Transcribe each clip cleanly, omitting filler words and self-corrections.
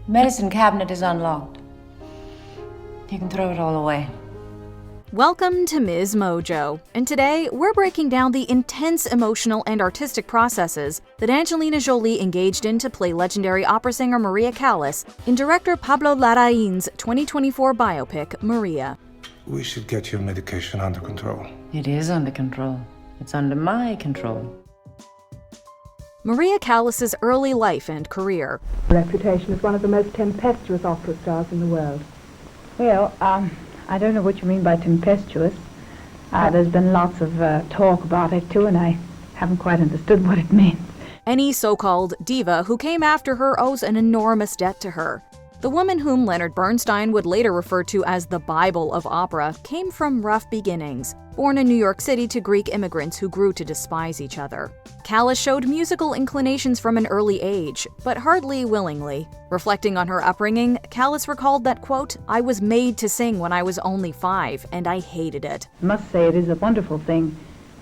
Medicine cabinet is unlocked. You can throw it all away. Welcome to MsMojo, and today we're breaking down the intense emotional and artistic processes that Angelina Jolie engaged in to play legendary opera singer Maria Callas in director Pablo Larraín's 2024 biopic, Maria. We should get your medication under control. It is under control. It's under my control. Maria Callas's early life and career. Reputation as one of the most tempestuous opera stars in the world. Well, I don't know what you mean by tempestuous. There's been lots of talk about it too, and I haven't quite understood what it means. Any so-called diva who came after her owes an enormous debt to her. The woman whom Leonard Bernstein would later refer to as the Bible of opera came from rough beginnings, born in New York City to Greek immigrants who grew to despise each other. Callas showed musical inclinations from an early age, but hardly willingly. Reflecting on her upbringing, Callas recalled that, quote, "I was made to sing when I was only 5, and I hated it." I must say it is a wonderful thing,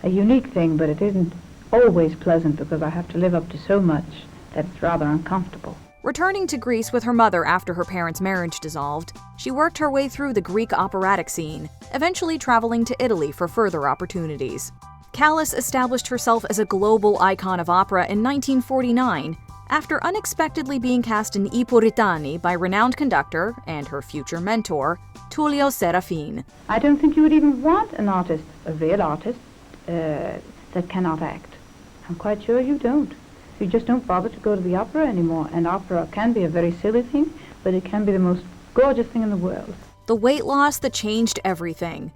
a unique thing, but it isn't always pleasant because I have to live up to so much that it's rather uncomfortable. Returning to Greece with her mother after her parents' marriage dissolved, she worked her way through the Greek operatic scene, eventually traveling to Italy for further opportunities. Callas established herself as a global icon of opera in 1949 after unexpectedly being cast in I Puritani by renowned conductor and her future mentor, Tullio Serafin. I don't think you would even want an artist, a real artist, that cannot act. I'm quite sure you don't. You just don't bother to go to the opera anymore, and opera can be a very silly thing, but it can be the most gorgeous thing in the world. The weight loss that changed everything.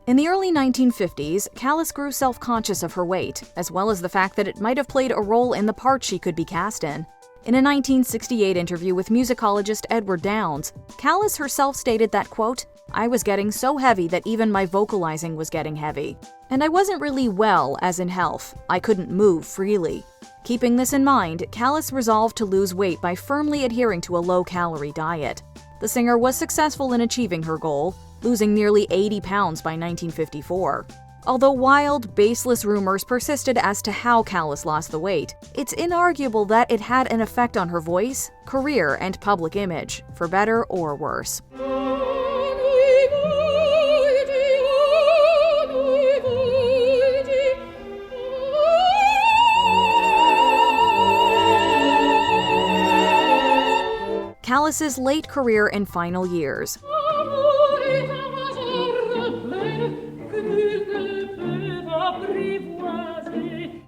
In the early 1950s, Callas grew self-conscious of her weight, as well as the fact that it might have played a role in the part she could be cast in. In a 1968 interview with musicologist Edward Downes, Callas herself stated that, quote, "I was getting so heavy that even my vocalizing was getting heavy. And I wasn't really well, as in health. I couldn't move freely." Keeping this in mind, Callas resolved to lose weight by firmly adhering to a low-calorie diet. The singer was successful in achieving her goal, losing nearly 80 pounds by 1954. Although wild, baseless rumors persisted as to how Callas lost the weight, it's inarguable that it had an effect on her voice, career, and public image, for better or worse. Callas's late career and final years.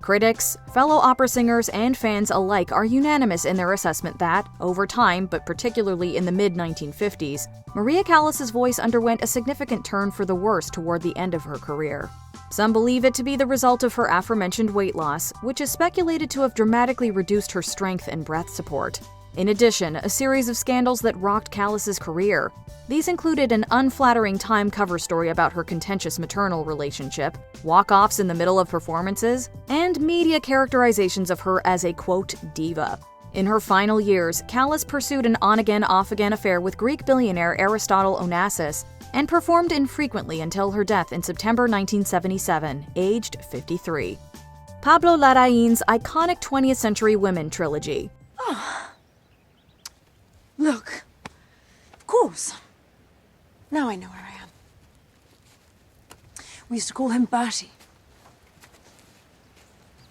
Critics, fellow opera singers, and fans alike are unanimous in their assessment that, over time, but particularly in the mid-1950s, Maria Callas's voice underwent a significant turn for the worse toward the end of her career. Some believe it to be the result of her aforementioned weight loss, which is speculated to have dramatically reduced her strength and breath support. In addition, a series of scandals that rocked Callas's career. These included an unflattering Time cover story about her contentious maternal relationship, walk-offs in the middle of performances, and media characterizations of her as a, quote, diva. In her final years, Callas pursued an on-again, off-again affair with Greek billionaire Aristotle Onassis and performed infrequently until her death in September 1977, aged 53. Pablo Larraín's iconic 20th Century Women trilogy. Look, of course. Now I know where I am. We used to call him Bertie.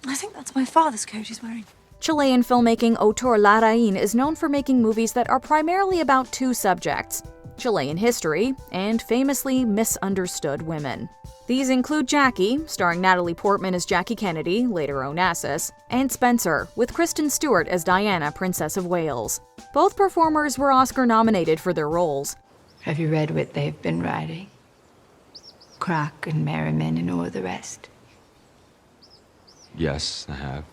I think that's my father's coat he's wearing. Chilean filmmaking auteur Larraín is known for making movies that are primarily about two subjects: Chilean history and famously misunderstood women. These include Jackie, starring Natalie Portman as Jackie Kennedy, later Onassis, and Spencer, with Kristen Stewart as Diana, Princess of Wales. Both performers were Oscar-nominated for their roles. Have you read what they've been writing? Crack and Merriman and all the rest? Yes, I have.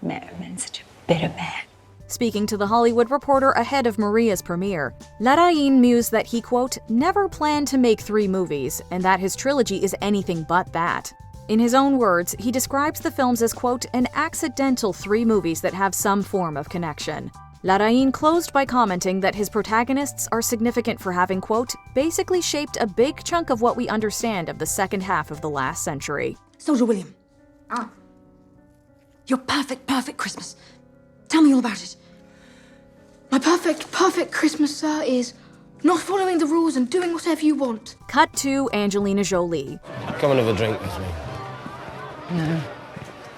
Merriman's such a bitter man. Speaking to The Hollywood Reporter ahead of Maria's premiere, Larraín mused that he, quote, never planned to make 3 movies, and that his trilogy is anything but that. In his own words, he describes the films as, quote, an accidental 3 movies that have some form of connection. Larraín closed by commenting that his protagonists are significant for having, quote, basically shaped a big chunk of what we understand of the second half of the last century. Soldier William. Your perfect Christmas. Tell me all about it. My perfect Christmas, sir, is not following the rules and doing whatever you want. Cut to Angelina Jolie. Come and have a drink with me. No.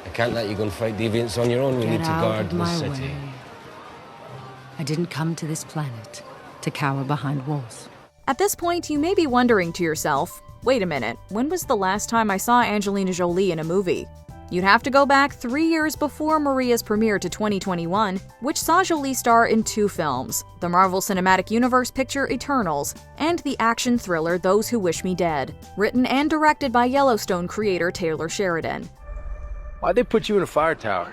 I can't let you go and fight deviants on your own. We need to guard the city. I didn't come to this planet to cower behind walls. At this point, you may be wondering to yourself, wait a minute, when was the last time I saw Angelina Jolie in a movie? You'd have to go back 3 years before Maria's premiere to 2021, which saw Jolie star in 2 films, the Marvel Cinematic Universe picture Eternals, and the action thriller Those Who Wish Me Dead, written and directed by Yellowstone creator Taylor Sheridan. Why'd they put you in a fire tower?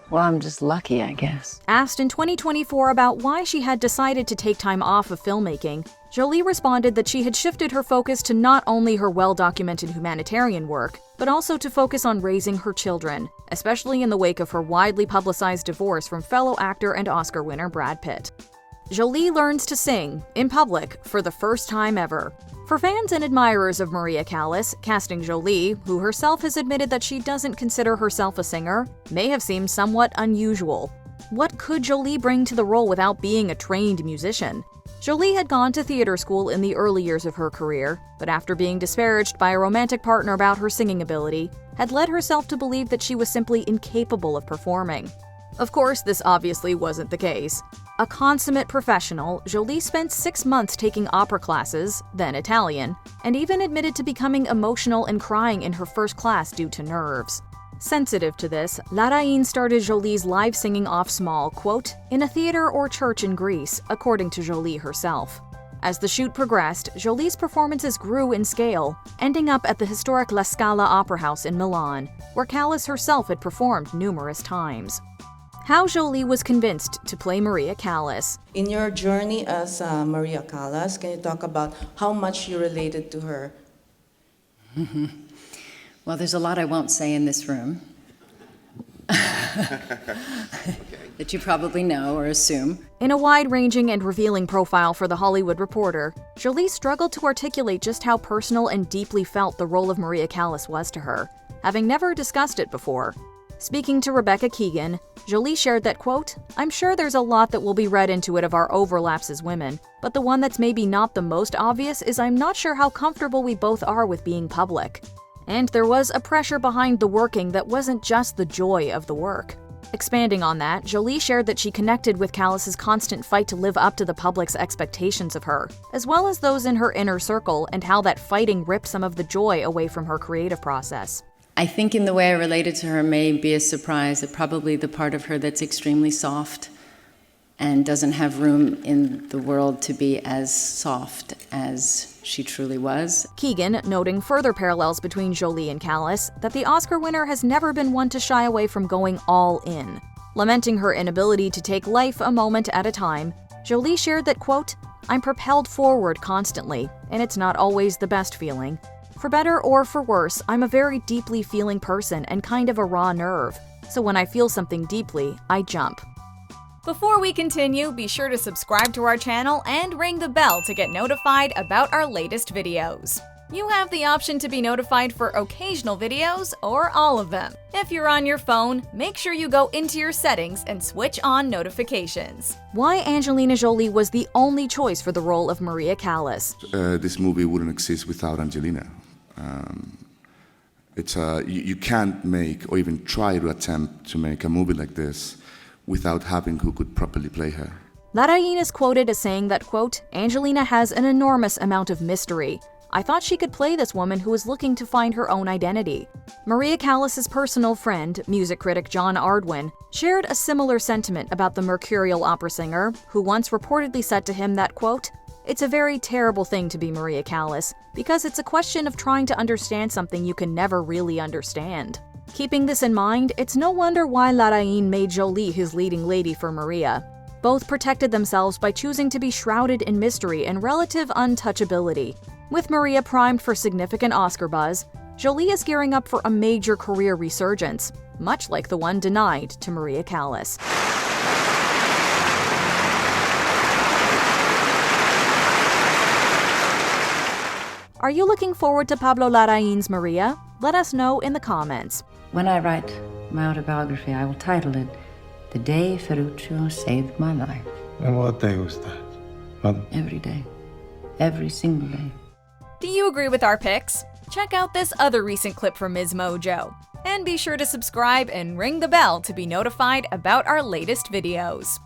Well, I'm just lucky, I guess. Asked in 2024 about why she had decided to take time off of filmmaking, Jolie responded that she had shifted her focus to not only her well-documented humanitarian work, but also to focus on raising her children, especially in the wake of her widely publicized divorce from fellow actor and Oscar winner Brad Pitt. Jolie learns to sing, in public, for the first time ever. For fans and admirers of Maria Callas, casting Jolie, who herself has admitted that she doesn't consider herself a singer, may have seemed somewhat unusual. What could Jolie bring to the role without being a trained musician? Jolie had gone to theater school in the early years of her career, but after being disparaged by a romantic partner about her singing ability, had led herself to believe that she was simply incapable of performing. Of course, this obviously wasn't the case. A consummate professional, Jolie spent 6 months taking opera classes, then Italian, and even admitted to becoming emotional and crying in her first class due to nerves. Sensitive to this, Larraín started Jolie's live singing off small, quote, in a theater or church in Greece, according to Jolie herself. As the shoot progressed, Jolie's performances grew in scale, ending up at the historic La Scala Opera House in Milan, where Callas herself had performed numerous times. How Jolie was convinced to play Maria Callas. In your journey as Maria Callas, can you talk about how much you related to her? Well, there's a lot I won't say in this room that you probably know or assume. In a wide-ranging and revealing profile for The Hollywood Reporter, Jolie struggled to articulate just how personal and deeply felt the role of Maria Callas was to her, having never discussed it before. Speaking to Rebecca Keegan, Jolie shared that, quote, I'm sure there's a lot that will be read into it of our overlaps as women, but the one that's maybe not the most obvious is I'm not sure how comfortable we both are with being public. And there was a pressure behind the working that wasn't just the joy of the work. Expanding on that, Jolie shared that she connected with Callas's constant fight to live up to the public's expectations of her, as well as those in her inner circle, and how that fighting ripped some of the joy away from her creative process. I think in the way I related to her may be a surprise that probably the part of her that's extremely soft and doesn't have room in the world to be as soft as she truly was. Keegan, noting further parallels between Jolie and Callas, that the Oscar winner has never been one to shy away from going all in. Lamenting her inability to take life a moment at a time, Jolie shared that, quote, I'm propelled forward constantly, and it's not always the best feeling. For better or for worse, I'm a very deeply feeling person and kind of a raw nerve. So when I feel something deeply, I jump. Before we continue, be sure to subscribe to our channel and ring the bell to get notified about our latest videos. You have the option to be notified for occasional videos or all of them. If you're on your phone, make sure you go into your settings and switch on notifications. Why Angelina Jolie was the only choice for the role of Maria Callas. This movie wouldn't exist without Angelina. You can't make or even try to attempt to make a movie like this without having who could properly play her. Larraín is quoted as saying that, quote, Angelina has an enormous amount of mystery. I thought she could play this woman who was looking to find her own identity. Maria Callas's personal friend, music critic John Ardwin, shared a similar sentiment about the mercurial opera singer, who once reportedly said to him that, quote, it's a very terrible thing to be Maria Callas, because it's a question of trying to understand something you can never really understand. Keeping this in mind, it's no wonder why Larraín made Jolie his leading lady for Maria. Both protected themselves by choosing to be shrouded in mystery and relative untouchability. With Maria primed for significant Oscar buzz, Jolie is gearing up for a major career resurgence, much like the one denied to Maria Callas. Are you looking forward to Pablo Larraín's Maria? Let us know in the comments. When I write my autobiography, I will title it The Day Ferruccio Saved My Life. And what day was that? Every day. Every single day. Do you agree with our picks? Check out this other recent clip from MsMojo. And be sure to subscribe and ring the bell to be notified about our latest videos.